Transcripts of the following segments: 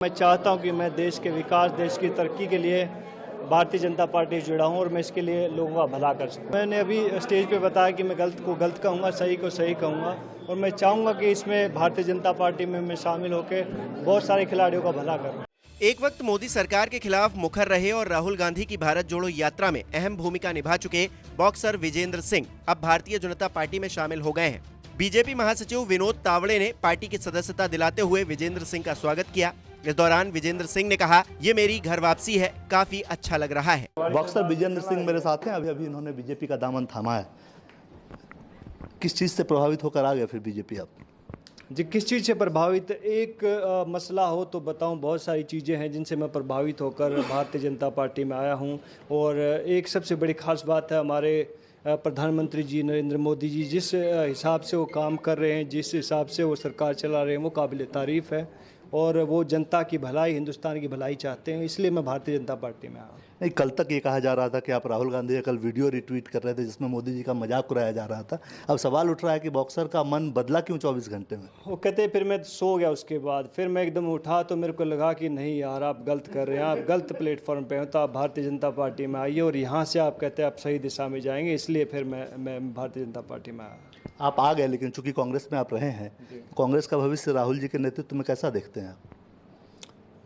मैं चाहता हूं कि मैं देश के विकास, देश की तरक्की के लिए भारतीय जनता पार्टी से जुड़ा हूं और मैं इसके लिए लोगों का भला कर सकूं। मैंने अभी स्टेज पे बताया कि मैं गलत को गलत कहूंगा, सही को सही कहूंगा और मैं चाहूंगा कि इसमें भारतीय जनता पार्टी में मैं शामिल होकर बहुत सारे खिलाड़ियों का भला करूं। एक वक्त मोदी सरकार के खिलाफ मुखर रहे और राहुल गांधी की भारत जोड़ो यात्रा में अहम भूमिका निभा चुके बॉक्सर विजेंद्र सिंह अब भारतीय जनता पार्टी में शामिल हो गए हैं। बीजेपी महासचिव विनोद तावड़े ने पार्टी की सदस्यता दिलाते हुए विजेंद्र सिंह का स्वागत किया। इस दौरान विजेंद्र सिंह ने कहा, ये मेरी घर वापसी है, काफी अच्छा लग रहा है। बॉक्सर विजेंद्र सिंह मेरे साथ हैं। अभी इन्होंने बीजेपी का दामन थामा है। किस चीज से प्रभावित होकर आ गए फिर बीजेपी आप? जी, किस चीज़ से प्रभावित? एक मसला हो तो बताऊं, बहुत सारी चीज़ें हैं जिनसे मैं प्रभावित होकर भारतीय जनता पार्टी में आया हूं। और एक सबसे बड़ी खास बात है, हमारे प्रधानमंत्री जी नरेंद्र मोदी जी जिस हिसाब से वो काम कर रहे हैं, जिस हिसाब से वो सरकार चला रहे हैं, वो काबिल तारीफ़ है और वो जनता की भलाई, हिंदुस्तान की भलाई चाहते हैं। इसलिए मैं भारतीय जनता पार्टी में आया। नहीं, कल तक ये कहा जा रहा था कि आप राहुल गांधी का कल वीडियो रिट्वीट कर रहे थे जिसमें मोदी जी का मजाक उड़ाया जा रहा था। अब सवाल उठ रहा है कि बॉक्सर का मन बदला क्यों 24 घंटे में? वो कहते फिर मैं सो गया, उसके बाद फिर मैं एकदम उठा तो मेरे को लगा कि नहीं यार, आप गलत कर रहे हैं, आप गलत प्लेटफॉर्म पे हो, तो आप भारतीय जनता पार्टी में आइए और यहाँ से आप कहते हैं आप सही दिशा में जाएंगे। इसलिए फिर मैं भारतीय जनता पार्टी में आया। आप आ गए, लेकिन चूंकि कांग्रेस में आप रहे हैं, कांग्रेस का भविष्य राहुल जी के नेतृत्व में कैसा देखते हैं?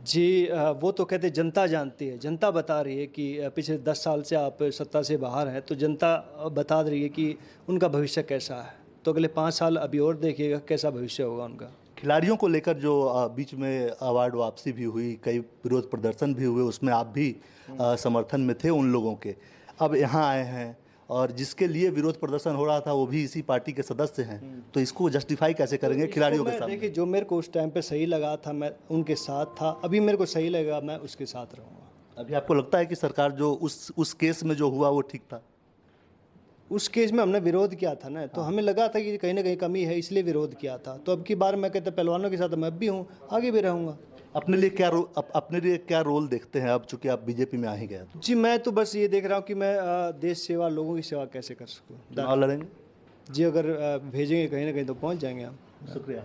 जी, वो तो कहते जनता जानती है, जनता बता रही है कि पिछले 10 साल से आप सत्ता से बाहर हैं, तो जनता बता रही है कि उनका भविष्य कैसा है। तो अगले 5 साल अभी और देखिएगा कैसा भविष्य होगा उनका। खिलाड़ियों को लेकर जो बीच में अवार्ड वापसी भी हुई, कई विरोध प्रदर्शन भी हुए, उसमें आप भी समर्थन में थे उन लोगों के। अब यहाँ आए हैं और जिसके लिए विरोध प्रदर्शन हो रहा था वो भी इसी पार्टी के सदस्य हैं, तो इसको जस्टिफाई कैसे करेंगे खिलाड़ियों के सामने? देखिए, जो मेरे को उस टाइम पे सही लगा था मैं उनके साथ था, अभी मेरे को सही लगेगा मैं उसके साथ रहूँगा। अभी आपको लगता है कि सरकार जो उस केस में जो हुआ वो ठीक था? उस केस में हमने विरोध किया था ना, तो हमें लगा था कि कहीं ना कहीं कमी है, इसलिए विरोध किया था। तो अब की बार मैं कहता पहलवानों के साथ मैं भी हूँ, आगे भी रहूँगा। अपने लिए क्या रोल देखते हैं अब, चूंकि आप बीजेपी में आ ही गए? जी, मैं तो बस ये देख रहा हूँ कि मैं देश सेवा, लोगों की सेवा कैसे कर सकूँ। चुनाव लड़ेंगे? जी, अगर भेजेंगे कहीं ना कहीं तो पहुँच जाएंगे हम। शुक्रिया।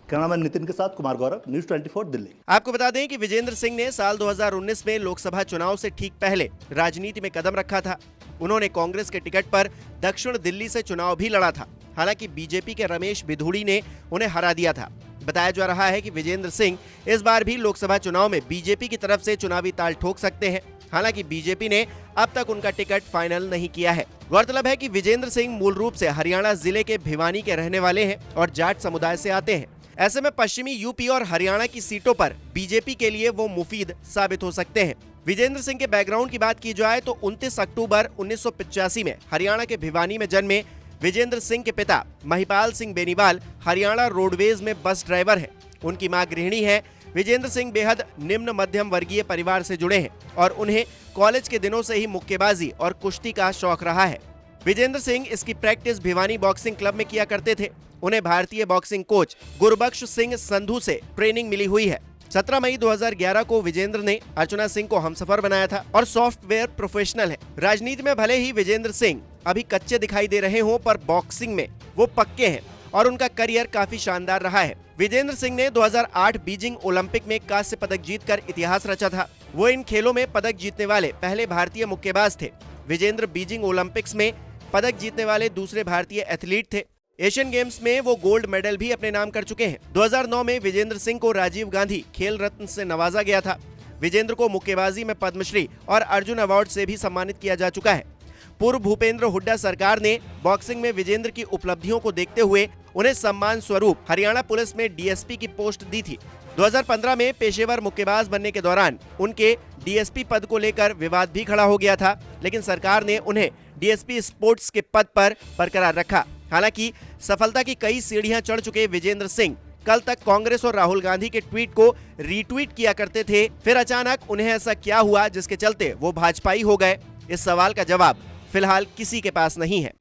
कैमरामैन नितिन के साथ कुमार गौरव, न्यूज़ 24 दिल्ली। आपको बता दें कि विजेंद्र सिंह ने साल 2019 में लोकसभा चुनाव से ठीक पहले राजनीति में कदम रखा था। उन्होंने कांग्रेस के टिकट पर दक्षिण दिल्ली से चुनाव भी लड़ा था। हालांकि बीजेपी के रमेश बिधूड़ी ने उन्हें हरा दिया था। बताया जा रहा है कि विजेंद्र सिंह इस बार भी लोकसभा चुनाव में बीजेपी की तरफ से चुनावी ताल ठोक सकते हैं। हालांकि बीजेपी ने अब तक उनका टिकट फाइनल नहीं किया है। गौरतलब है कि विजेंद्र सिंह मूल रूप से हरियाणा जिले के भिवानी के रहने वाले हैं और जाट समुदाय से आते हैं। ऐसे में पश्चिमी यूपी और हरियाणा की सीटों पर बीजेपी के लिए वो मुफीद साबित हो सकते हैं। विजेंद्र सिंह के बैकग्राउंड की बात की जाए तो 29 अक्टूबर 1985 में हरियाणा के भिवानी में जन्मे विजेंद्र सिंह के पिता महिपाल सिंह बेनीवाल हरियाणा रोडवेज में बस ड्राइवर हैं। उनकी मां गृहिणी है। विजेंद्र सिंह बेहद निम्न मध्यम वर्गीय परिवार से जुड़े हैं और उन्हें कॉलेज के दिनों से ही मुक्केबाजी और कुश्ती का शौक रहा है। विजेंद्र सिंह इसकी प्रैक्टिस भिवानी बॉक्सिंग क्लब में किया करते थे। उन्हें भारतीय बॉक्सिंग कोच गुरबख्श सिंह संधू से ट्रेनिंग मिली हुई है। 17 मई 2011 को विजेंद्र ने अर्चना सिंह को हमसफर बनाया था और सॉफ्टवेयर प्रोफेशनल है। राजनीति में भले ही विजेंद्र सिंह अभी कच्चे दिखाई दे रहे हों, पर बॉक्सिंग में वो पक्के हैं और उनका करियर काफी शानदार रहा है। विजेंद्र सिंह ने 2008 बीजिंग ओलंपिक में कांस्य पदक जीतकर इतिहास रचा था। वो इन खेलों में पदक जीतने वाले पहले भारतीय मुक्केबाज थे। विजेंद्र बीजिंग ओलंपिक्स में पदक जीतने वाले दूसरे भारतीय एथलीट थे। एशियन गेम्स में वो गोल्ड मेडल भी अपने नाम कर चुके हैं। 2009 में विजेंद्र सिंह को राजीव गांधी खेल रत्न से नवाजा गया था। विजेंद्र को मुक्केबाजी में पद्मश्री और अर्जुन अवार्ड से भी सम्मानित किया जा चुका है। पूर्व भूपेंद्र हुड्डा सरकार ने बॉक्सिंग में विजेंद्र की उपलब्धियों को देखते हुए उन्हें सम्मान स्वरूप हरियाणा पुलिस में डीएसपी की पोस्ट दी थी। 2015 में पेशेवर मुक्केबाज बनने के दौरान उनके डीएसपी पद को लेकर विवाद भी खड़ा हो गया था, लेकिन सरकार ने उन्हें डीएसपी स्पोर्ट्स के पद पर बरकरार रखा। हालांकि सफलता की कई सीढ़ियां चढ़ चुके विजेंद्र सिंह कल तक कांग्रेस और राहुल गांधी के ट्वीट को रीट्वीट किया करते थे। फिर अचानक उन्हें ऐसा क्या हुआ जिसके चलते वो भाजपाई हो गए? इस सवाल का जवाब फिलहाल किसी के पास नहीं है।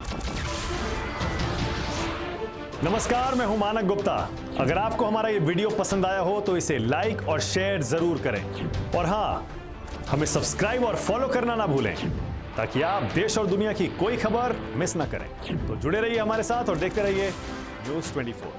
नमस्कार, मैं हूं मानक गुप्ता। अगर आपको हमारा ये वीडियो पसंद आया हो तो इसे लाइक और शेयर जरूर करें और हाँ, हमें सब्सक्राइब और फॉलो करना ना भूलें ताकि आप देश और दुनिया की कोई खबर मिस ना करें। तो जुड़े रहिए हमारे साथ और देखते रहिए न्यूज़ 24।